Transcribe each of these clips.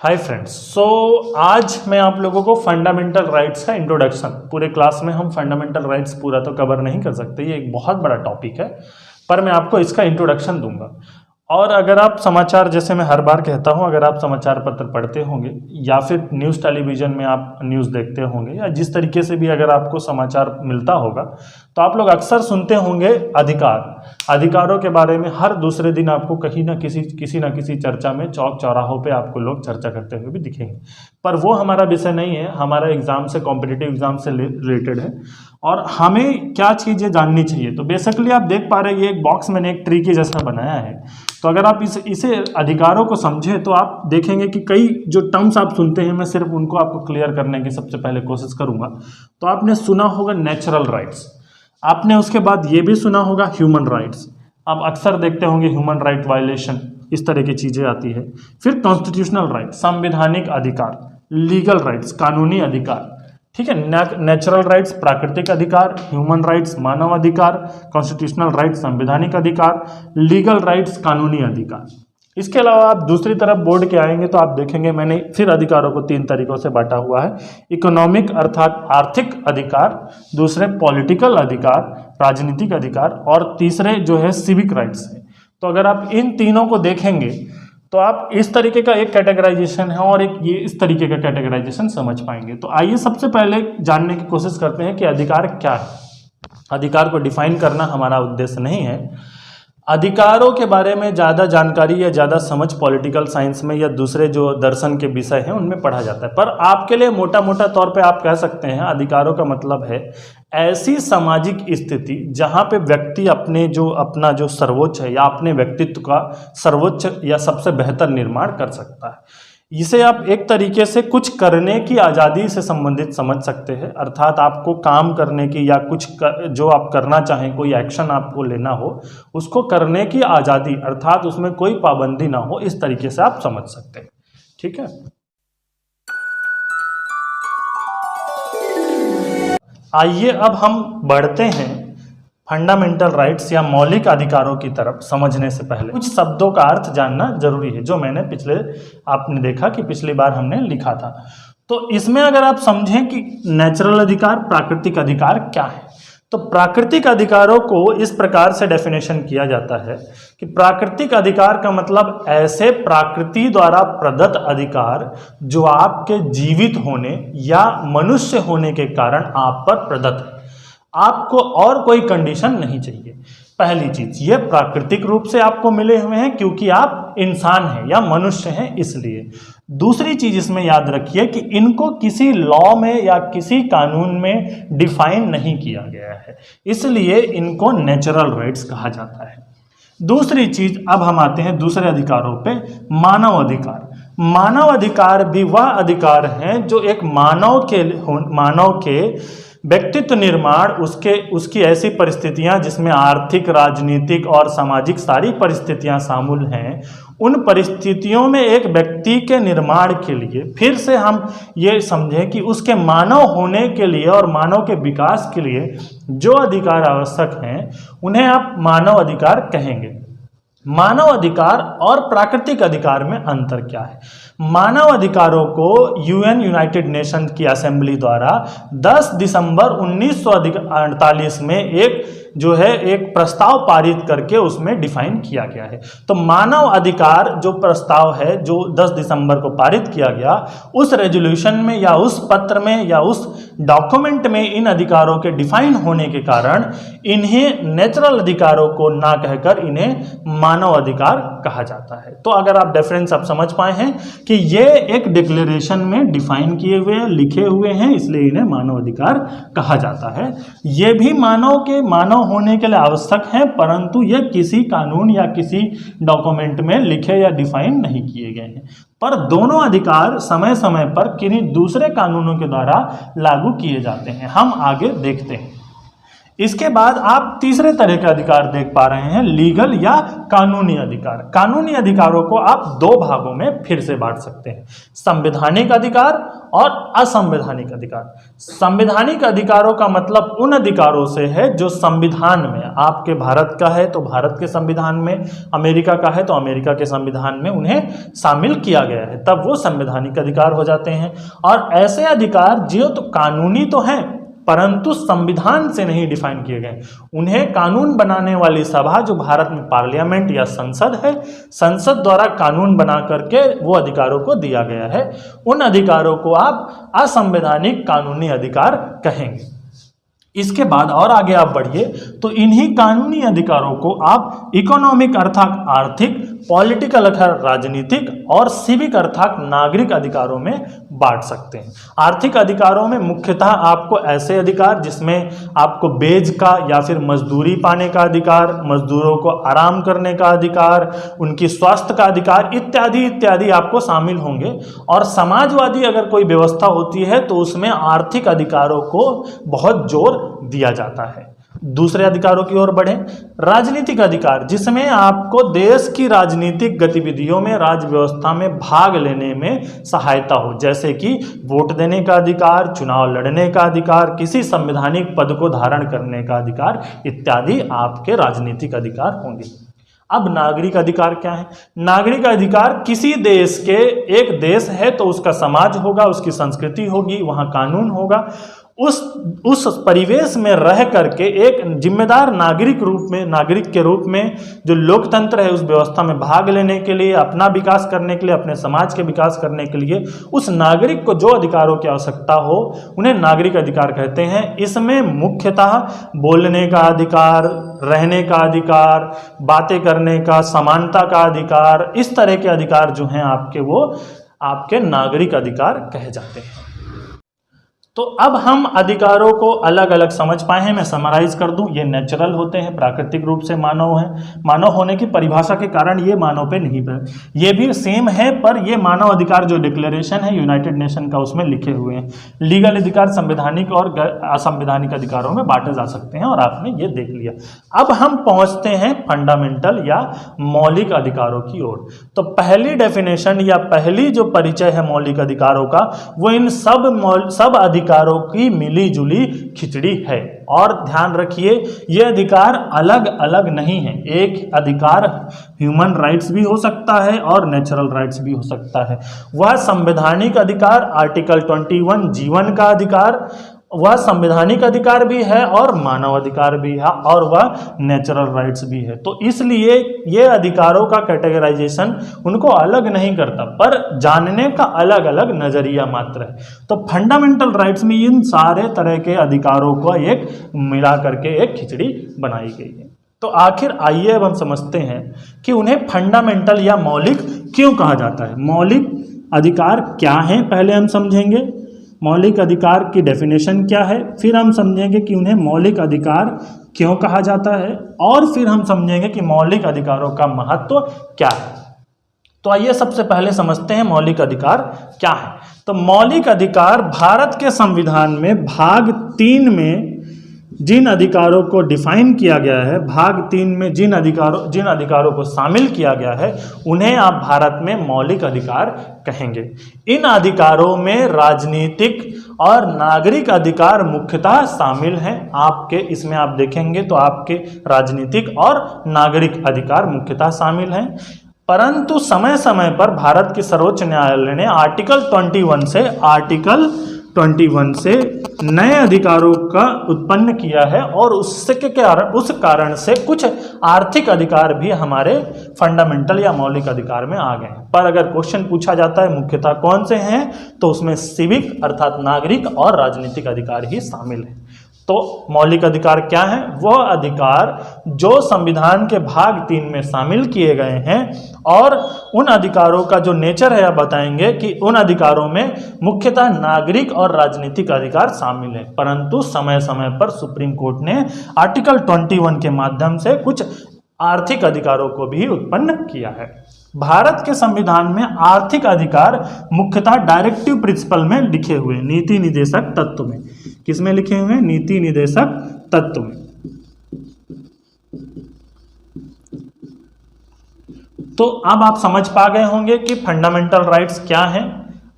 Hi friends. आज मैं आप लोगों को फंडामेंटल राइट्स का इंट्रोडक्शन, पूरे क्लास में हम फंडामेंटल राइट्स पूरा तो कवर नहीं कर सकते, ये एक बहुत बड़ा टॉपिक है, पर मैं आपको इसका इंट्रोडक्शन दूंगा। और अगर आप समाचार, जैसे मैं हर बार कहता हूं, अगर आप समाचार पत्र पढ़ते होंगे या फिर न्यूज़ टेलीविज़न में आप न्यूज़ देखते होंगे या जिस तरीके से भी अगर आपको समाचार मिलता होगा, तो आप लोग अक्सर सुनते होंगे अधिकारों के बारे में। हर दूसरे दिन आपको कहीं ना किसी चर्चा में, चौक चौराहों पे आपको लोग चर्चा करते हुए भी दिखेंगे। पर वो हमारा विषय नहीं है, हमारा एग्जाम से, कॉम्पिटिटिव एग्जाम से रिलेटेड है और हमें क्या चीज़ें जाननी चाहिए। तो बेसिकली आप देख पा रहे हैं, ये एक बॉक्स मैंने एक ट्री के जैसा बनाया है। तो अगर आप इसे अधिकारों को समझें तो आप देखेंगे कि कई जो टर्म्स आप सुनते हैं, मैं सिर्फ उनको आपको क्लियर करने की सबसे पहले कोशिश करूंगा। तो आपने सुना होगा नेचुरल राइट्स, आपने उसके बाद ये भी सुना होगा ह्यूमन राइट्स। आप अक्सर देखते होंगे ह्यूमन राइट वायलेशन, इस तरह की चीज़ें आती है। फिर कॉन्स्टिट्यूशनल राइट, संवैधानिक अधिकार, लीगल राइट्स, कानूनी अधिकार, ठीक है। नेचुरल राइट्स प्राकृतिक अधिकार, ह्यूमन राइट्स मानव अधिकार, कॉन्स्टिट्यूशनल राइट्स संवैधानिक अधिकार, लीगल राइट्स कानूनी अधिकार। इसके अलावा आप दूसरी तरफ बोर्ड के आएंगे तो आप देखेंगे मैंने फिर अधिकारों को 3 तरीकों से बांटा हुआ है। इकोनॉमिक अर्थात आर्थिक अधिकार, दूसरे पॉलिटिकल अधिकार, राजनीतिक अधिकार, और तीसरे जो है सिविक राइट्स है। तो अगर आप इन तीनों को देखेंगे तो आप इस तरीके का एक कैटेगराइजेशन है और एक ये इस तरीके का कैटेगराइजेशन समझ पाएंगे। तो आइए सबसे पहले जानने की कोशिश करते हैं कि अधिकार क्या है। अधिकार को डिफाइन करना हमारा उद्देश्य नहीं है। अधिकारों के बारे में ज़्यादा जानकारी या ज़्यादा समझ पॉलिटिकल साइंस में या दूसरे जो दर्शन के विषय हैं उनमें पढ़ा जाता है। पर आपके लिए मोटा मोटा तौर पे आप कह सकते हैं अधिकारों का मतलब है ऐसी सामाजिक स्थिति जहाँ पे व्यक्ति अपना जो सर्वोच्च है या अपने व्यक्तित्व का सर्वोच्च या सबसे बेहतर निर्माण कर सकता है। इसे आप एक तरीके से कुछ करने की आज़ादी से संबंधित समझ सकते हैं, अर्थात आपको काम करने की या जो आप करना चाहें, कोई एक्शन आपको लेना हो, उसको करने की आज़ादी, अर्थात उसमें कोई पाबंदी ना हो, इस तरीके से आप समझ सकते हैं। ठीक है, आइए अब हम बढ़ते हैं फंडामेंटल राइट्स या मौलिक अधिकारों की तरफ। समझने से पहले कुछ शब्दों का अर्थ जानना जरूरी है, जो मैंने आपने देखा कि पिछली बार हमने लिखा था। तो इसमें अगर आप समझें कि नेचुरल अधिकार, प्राकृतिक अधिकार क्या है, तो प्राकृतिक अधिकारों को इस प्रकार से डेफिनेशन किया जाता है कि प्राकृतिक अधिकार का मतलब ऐसे प्रकृति द्वारा प्रदत्त अधिकार जो आपके जीवित होने या मनुष्य होने के कारण आप पर प्रदत्त है, आपको और कोई कंडीशन नहीं चाहिए। पहली चीज, ये प्राकृतिक रूप से आपको मिले हुए हैं क्योंकि आप इंसान हैं या मनुष्य हैं, इसलिए। दूसरी चीज इसमें याद रखिए कि इनको किसी लॉ में या किसी कानून में डिफाइन नहीं किया गया है, इसलिए इनको नेचुरल राइट्स कहा जाता है। दूसरी चीज, अब हम आते हैं दूसरे अधिकारों पे। मानव अधिकार। मानव अधिकार भी वह अधिकार हैं जो एक मानव के व्यक्तित्व निर्माण, उसकी ऐसी परिस्थितियां जिसमें आर्थिक, राजनीतिक और सामाजिक सारी परिस्थितियां शामिल हैं, उन परिस्थितियों में एक व्यक्ति के निर्माण के लिए, फिर से हम ये समझें कि उसके मानव होने के लिए और मानव के विकास के लिए जो अधिकार आवश्यक हैं उन्हें आप मानव अधिकार कहेंगे। मानव अधिकार और प्राकृतिक अधिकार में अंतर क्या है? मानव अधिकारों को यूनाइटेड नेशन की असेंबली द्वारा 10 दिसंबर 1948 में एक प्रस्ताव पारित करके उसमें डिफाइन किया गया है। तो मानव अधिकार जो प्रस्ताव है जो 10 दिसंबर को पारित किया गया, उस रेजोल्यूशन में या उस पत्र में या उस डॉक्यूमेंट में इन अधिकारों के डिफाइन होने के कारण इन्हें नेचुरल अधिकारों को ना कहकर इन्हें मानव अधिकार कहा जाता है। तो अगर आप डिफरेंस आप समझ पाए हैं कि ये एक डिक्लेरेशन में डिफाइन किए हुए हैं, लिखे हुए हैं, इसलिए इन्हें मानव अधिकार कहा जाता है। ये भी मानव होने के लिए आवश्यक है, परंतु ये किसी कानून या किसी डॉक्यूमेंट में लिखे या डिफाइन नहीं किए गए हैं। पर दोनों अधिकार समय समय पर किन्हीं दूसरे कानूनों के द्वारा लागू किए जाते हैं। हम आगे देखते हैं। इसके बाद आप तीसरे तरह के अधिकार देख पा रहे हैं, लीगल या कानूनी अधिकार। कानूनी अधिकारों को आप दो भागों में फिर से बांट सकते हैं, संवैधानिक अधिकार और असंवैधानिक अधिकार। संवैधानिक अधिकारों का मतलब उन अधिकारों से है जो संविधान में, आपके भारत का है तो भारत के संविधान में, अमेरिका का है तो अमेरिका के संविधान में उन्हें शामिल किया गया है, तब वो संवैधानिक अधिकार हो जाते हैं। और ऐसे अधिकार जो तो कानूनी तो हैं परंतु संविधान से नहीं डिफाइन किए गए, उन्हें कानून बनाने वाली सभा जो भारत में पार्लियामेंट या संसद है, संसद द्वारा कानून बना करके वो अधिकारों को दिया गया है, उन अधिकारों को आप असंवैधानिक कानूनी अधिकार कहेंगे। इसके बाद और आगे आप बढ़िए तो इन्हीं कानूनी अधिकारों को आप इकोनॉमिक अर्थात आर्थिक, पॉलिटिकल अर्थात राजनीतिक और सिविक अर्थात नागरिक अधिकारों में बांट सकते हैं। आर्थिक अधिकारों में मुख्यतः आपको ऐसे अधिकार जिसमें आपको बेज का या फिर मजदूरी पाने का अधिकार, मजदूरों को आराम करने का अधिकार, उनकी स्वास्थ्य का अधिकार इत्यादि इत्यादि आपको शामिल होंगे। और समाजवादी अगर कोई व्यवस्था होती है तो उसमें आर्थिक अधिकारों को बहुत जोर दिया जाता है। दूसरे अधिकारों की ओर बढ़ें, राजनीतिक अधिकार जिसमें आपको देश की राजनीतिक गतिविधियों में, राज्य व्यवस्था में भाग लेने में सहायता हो, जैसे कि वोट देने का अधिकार, चुनाव लड़ने का अधिकार, किसी संवैधानिक पद को धारण करने का अधिकार इत्यादि आपके राजनीतिक अधिकार होंगे। अब नागरिक अधिकार क्या है? नागरिक अधिकार किसी देश के, एक देश है तो उसका समाज होगा, उसकी संस्कृति होगी, वहाँ कानून होगा, उस परिवेश में रह करके एक जिम्मेदार नागरिक के रूप में जो लोकतंत्र है उस व्यवस्था में भाग लेने के लिए, अपना विकास करने के लिए, अपने समाज के विकास करने के लिए उस नागरिक को जो अधिकारों की आवश्यकता हो उन्हें नागरिक अधिकार कहते हैं। इसमें मुख्यतः बोलने का अधिकार, रहने का अधिकार, बातें करने का, समानता का अधिकार, इस तरह के अधिकार जो हैं आपके, वो आपके नागरिक अधिकार कहे जाते हैं। तो अब हम अधिकारों को अलग अलग समझ पाए हैं। मैं समराइज कर दूं, ये नेचुरल होते हैं, प्राकृतिक रूप से मानव हैं, मानव होने की परिभाषा के कारण ये मानव पे नहीं पर, ये भी सेम है, पर ये मानव अधिकार जो डिक्लेरेशन है यूनाइटेड नेशन का उसमें लिखे हुए हैं। लीगल अधिकार संवैधानिक और असंवैधानिक अधिकारों में बांटे जा सकते हैं और आपने ये देख लिया। अब हम पहुंचते हैं फंडामेंटल या मौलिक अधिकारों की ओर। तो पहली डेफिनेशन या पहली जो परिचय है मौलिक अधिकारों का, वो इन सब अधिकारों की मिली जुली खिचड़ी है। और ध्यान रखिए ये अधिकार अलग अलग नहीं है। एक अधिकार ह्यूमन राइट्स भी हो सकता है और नेचुरल राइट्स भी हो सकता है। वह संवैधानिक अधिकार आर्टिकल 21 जीवन का अधिकार, वह संवैधानिक अधिकार भी है और मानव अधिकार भी है और वह नेचुरल राइट्स भी है। तो इसलिए ये अधिकारों का कैटेगराइजेशन उनको अलग नहीं करता, पर जानने का अलग अलग नजरिया मात्र है। तो फंडामेंटल राइट्स में इन सारे तरह के अधिकारों को एक मिला करके एक खिचड़ी बनाई गई है। तो आखिर आइए अब हम समझते हैं कि उन्हें फंडामेंटल या मौलिक क्यों कहा जाता है। मौलिक अधिकार क्या है पहले हम समझेंगे, मौलिक अधिकार की डेफिनेशन क्या है, फिर हम समझेंगे कि उन्हें मौलिक अधिकार क्यों कहा जाता है, और फिर हम समझेंगे कि मौलिक अधिकारों का महत्व क्या है। तो आइए सबसे पहले समझते हैं मौलिक अधिकार क्या है। तो मौलिक अधिकार भारत के संविधान में भाग 3 में जिन अधिकारों को डिफाइन किया गया है, भाग 3 में जिन अधिकारों को शामिल किया गया है, उन्हें आप भारत में मौलिक अधिकार कहेंगे। इन अधिकारों में राजनीतिक और नागरिक अधिकार मुख्यतः शामिल हैं। आपके इसमें आप देखेंगे तो आपके राजनीतिक और नागरिक अधिकार मुख्यतः शामिल हैं। परंतु समय समय पर भारत के सर्वोच्च न्यायालय ने आर्टिकल 21 से नए अधिकारों का उत्पन्न किया है और उस कारण से कुछ आर्थिक अधिकार भी हमारे फंडामेंटल या मौलिक अधिकार में आ गए हैं। पर अगर क्वेश्चन पूछा जाता है मुख्यतः कौन से हैं, तो उसमें सिविक अर्थात नागरिक और राजनीतिक अधिकार ही शामिल है। तो मौलिक अधिकार क्या है? वह अधिकार जो संविधान के भाग 3 में शामिल किए गए हैं, और उन अधिकारों का जो नेचर है आप बताएंगे कि उन अधिकारों में मुख्यतः नागरिक और राजनीतिक अधिकार शामिल है। परंतु समय समय पर सुप्रीम कोर्ट ने आर्टिकल 21 के माध्यम से कुछ आर्थिक अधिकारों को भी उत्पन्न किया है। भारत के संविधान में आर्थिक अधिकार मुख्यतः डायरेक्टिव प्रिंसिपल में लिखे हुए, नीति निर्देशक तत्व में। किसमें लिखे हुए हैं? नीति निर्देशक तत्व में। तो अब आप समझ पा गए होंगे कि फंडामेंटल राइट्स क्या हैं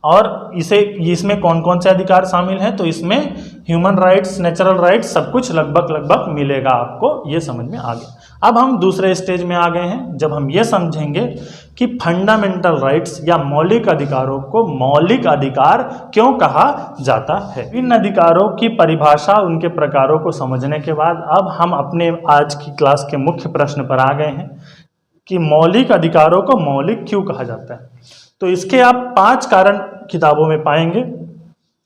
और इसमें कौन कौन से अधिकार शामिल हैं। तो इसमें ह्यूमन राइट्स, नेचुरल राइट्स, सब कुछ लगभग मिलेगा आपको, ये समझ में आ गया। अब हम दूसरे स्टेज में आ गए हैं, जब हम ये समझेंगे कि फंडामेंटल राइट्स या मौलिक अधिकारों को मौलिक अधिकार क्यों कहा जाता है। इन अधिकारों की परिभाषा, उनके प्रकारों को समझने के बाद अब हम अपने आज की क्लास के मुख्य प्रश्न पर आ गए हैं कि मौलिक अधिकारों को मौलिक क्यों कहा जाता है। तो इसके आप 5 कारण किताबों में पाएंगे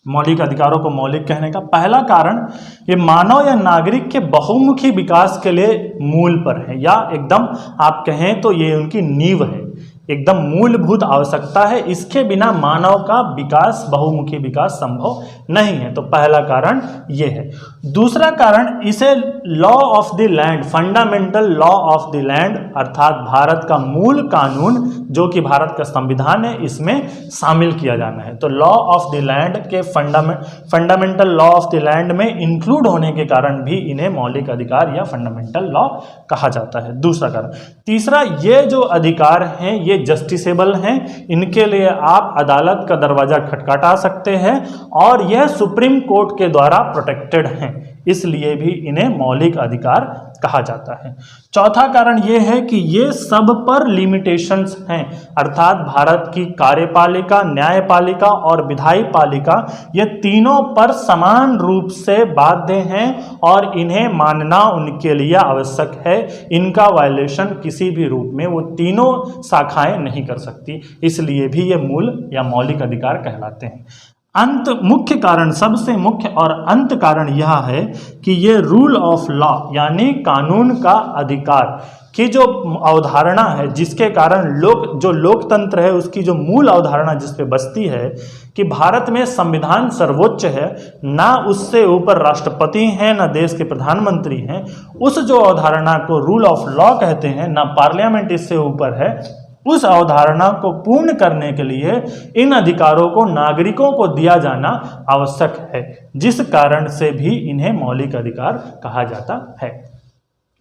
मौलिक अधिकारों को मौलिक कहने का। पहला कारण, ये मानव या नागरिक के बहुमुखी विकास के लिए मूल पर है, या एकदम आप कहें तो ये उनकी नींव है, एकदम मूलभूत आवश्यकता है। इसके बिना मानव का विकास, बहुमुखी विकास संभव नहीं है। तो पहला कारण ये है। दूसरा कारण, इसे law of the land, fundamental law of the land, अर्थात भारत का मूल कानून जो कि भारत का संविधान है, इसमें शामिल किया जाना है। तो लॉ ऑफ द लैंड के fundamental law of the land में इंक्लूड होने के कारण भी इन्हें मौलिक अधिकार या फंडामेंटल लॉ कहा जाता है। दूसरा कारण। तीसरा, ये जो अधिकार हैं ये जस्टिसेबल हैं, इनके लिए आप अदालत का दरवाजा खटखटा सकते हैं और यह सुप्रीम कोर्ट के द्वारा प्रोटेक्टेड हैं, इसलिए भी इन्हें मौलिक अधिकार कहा जाता है। चौथा कारण यह है कि ये सब पर लिमिटेशंस हैं, अर्थात भारत की कार्यपालिका, न्यायपालिका और विधायी पालिका, ये तीनों पर समान रूप से बाध्य हैं और इन्हें मानना उनके लिए आवश्यक है। इनका वायलेशन किसी भी रूप में वो तीनों शाखाएं नहीं कर सकती, इसलिए भी ये मूल या मौलिक अधिकार कहलाते हैं। अंत मुख्य कारण, सबसे मुख्य और अंत कारण यह है कि ये रूल ऑफ लॉ यानी कानून का अधिकार की जो अवधारणा है, जिसके कारण जो लोकतंत्र है उसकी जो मूल अवधारणा जिस पे बसती है कि भारत में संविधान सर्वोच्च है, ना उससे ऊपर राष्ट्रपति हैं ना देश के प्रधानमंत्री हैं, उस जो अवधारणा को रूल ऑफ लॉ कहते हैं, ना पार्लियामेंट इससे ऊपर है, उस अवधारणा को पूर्ण करने के लिए इन अधिकारों को नागरिकों को दिया जाना आवश्यक है, जिस कारण से भी इन्हें मौलिक अधिकार कहा जाता है।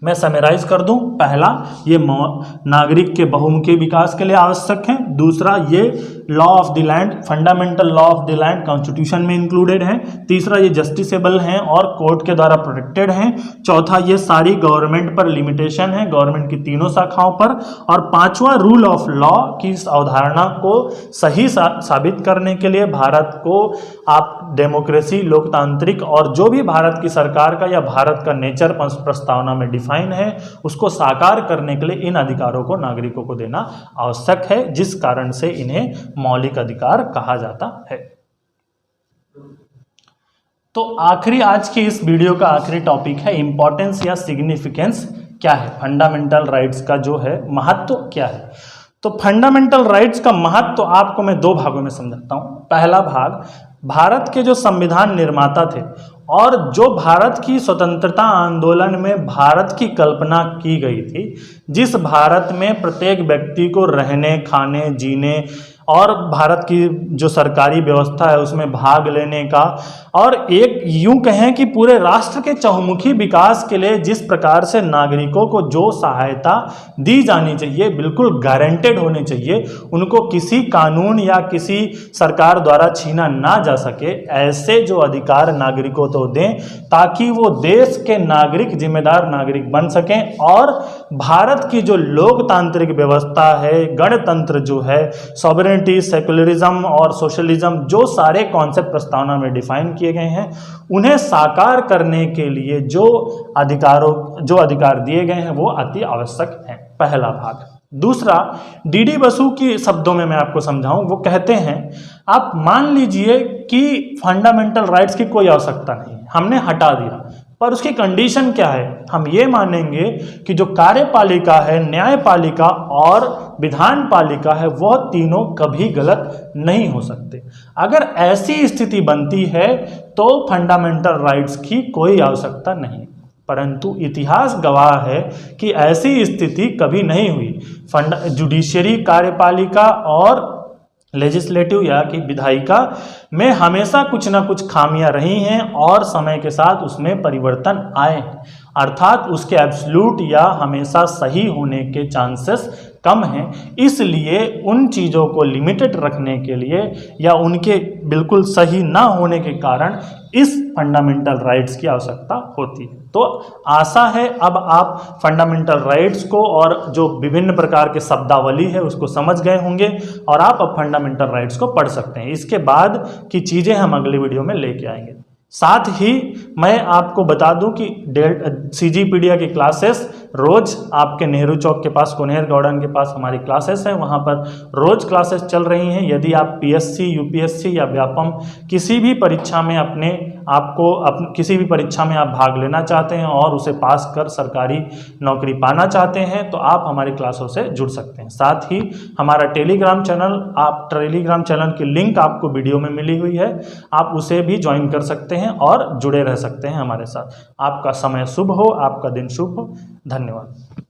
मैं समराइज कर दूं, पहला, ये नागरिक के बहुमुखी विकास के लिए आवश्यक है। दूसरा, ये law of the land, fundamental law of the land constitution में इंक्लूडेड है। तीसरा, ये जस्टिसेबल हैं और कोर्ट के द्वारा प्रोटेक्टेड हैं। चौथा, ये सारी गवर्नमेंट पर लिमिटेशन है, गवर्नमेंट की तीनों शाखाओं पर। और पांचवा, रूल ऑफ लॉ की इस अवधारणा को सही साबित करने के लिए भारत को आप डेमोक्रेसी, लोकतांत्रिक और जो भी भारत की सरकार का या भारत का नेचर प्रस्तावना में डिफाइन है, उसको साकार करने के लिए इन अधिकारों को नागरिकों को देना आवश्यक है, जिस कारण से इन्हें मौलिक अधिकार कहा जाता है। तो आखिरी, आज की इस वीडियो का आखिरी टॉपिक है इंपॉर्टेंस या सिग्निफिकेंस क्या है, फंडामेंटल राइट्स का जो है महत्व क्या है। तो फंडामेंटल राइट्स का महत्व आपको मैं 2 भागों में समझाता हूं। पहला भाग, भारत के जो संविधान निर्माता थे और जो भारत की स्वतंत्रता आंदोलन में भारत की कल्पना की गई थी, जिस भारत में प्रत्येक व्यक्ति को रहने, खाने, जीने और भारत की जो सरकारी व्यवस्था है उसमें भाग लेने का, और एक यूं कहें कि पूरे राष्ट्र के चहुमुखी विकास के लिए जिस प्रकार से नागरिकों को जो सहायता दी जानी चाहिए बिल्कुल गारंटेड होनी चाहिए, उनको किसी कानून या किसी सरकार द्वारा छीना ना जा सके, ऐसे जो अधिकार नागरिकों को दें ताकि वो देश के नागरिक, जिम्मेदार नागरिक बन सकें और भारत की जो लोकतांत्रिक व्यवस्था है, गणतंत्र जो है, सॉवरेनिटी, सेकुलरिज्म और सोशलिज्म, जो सारे कॉन्सेप्ट प्रस्तावना में डिफाइन किए गए हैं, उन्हें साकार करने के लिए जो अधिकार दिए गए हैं वो अति आवश्यक है। पहला भाग। दूसरा, डीडी बसु की शब्दों में मैं आपको समझाऊं, वो कहते हैं आप मान लीजिए कि फंडामेंटल राइट्स की कोई आवश्यकता नहीं, हमने हटा दिया, पर उसकी कंडीशन क्या है, हम ये मानेंगे कि जो कार्यपालिका है, न्यायपालिका और विधान पालिका है, वह तीनों कभी गलत नहीं हो सकते। अगर ऐसी स्थिति बनती है तो फंडामेंटल राइट्स की कोई आवश्यकता नहीं। परंतु इतिहास गवाह है कि ऐसी स्थिति कभी नहीं हुई। जुडिशियरी कार्यपालिका और लेजिस्लेटिव या कि विधायिका में हमेशा कुछ ना कुछ खामियां रही हैं और समय के साथ उसमें परिवर्तन आए हैं, अर्थात उसके एब्सोल्यूट या हमेशा सही होने के चांसेस कम हैं। इसलिए उन चीज़ों को लिमिटेड रखने के लिए या उनके बिल्कुल सही ना होने के कारण इस फंडामेंटल राइट्स की आवश्यकता होती है। तो आशा है अब आप फंडामेंटल राइट्स को और जो विभिन्न प्रकार के शब्दावली है उसको समझ गए होंगे और आप अब फंडामेंटल राइट्स को पढ़ सकते हैं। इसके बाद की चीज़ें हम अगले वीडियो में लेके आएंगे। साथ ही मैं आपको बता दूं कि CGPedia की क्लासेस रोज आपके नेहरू चौक के पास कुन्हेर गार्डन के पास हमारी क्लासेस हैं, वहां पर रोज क्लासेस चल रही हैं। यदि आप PSC, UPSC या व्यापम किसी भी परीक्षा में किसी भी परीक्षा में आप भाग लेना चाहते हैं और उसे पास कर सरकारी नौकरी पाना चाहते हैं तो आप हमारी क्लासों से जुड़ सकते हैं। साथ ही हमारा टेलीग्राम चैनल की लिंक आपको वीडियो में मिली हुई है, आप उसे भी ज्वाइन कर सकते हैं और जुड़े रह सकते हैं हमारे साथ। आपका समय शुभ हो, आपका दिन शुभ हो। धन्यवाद।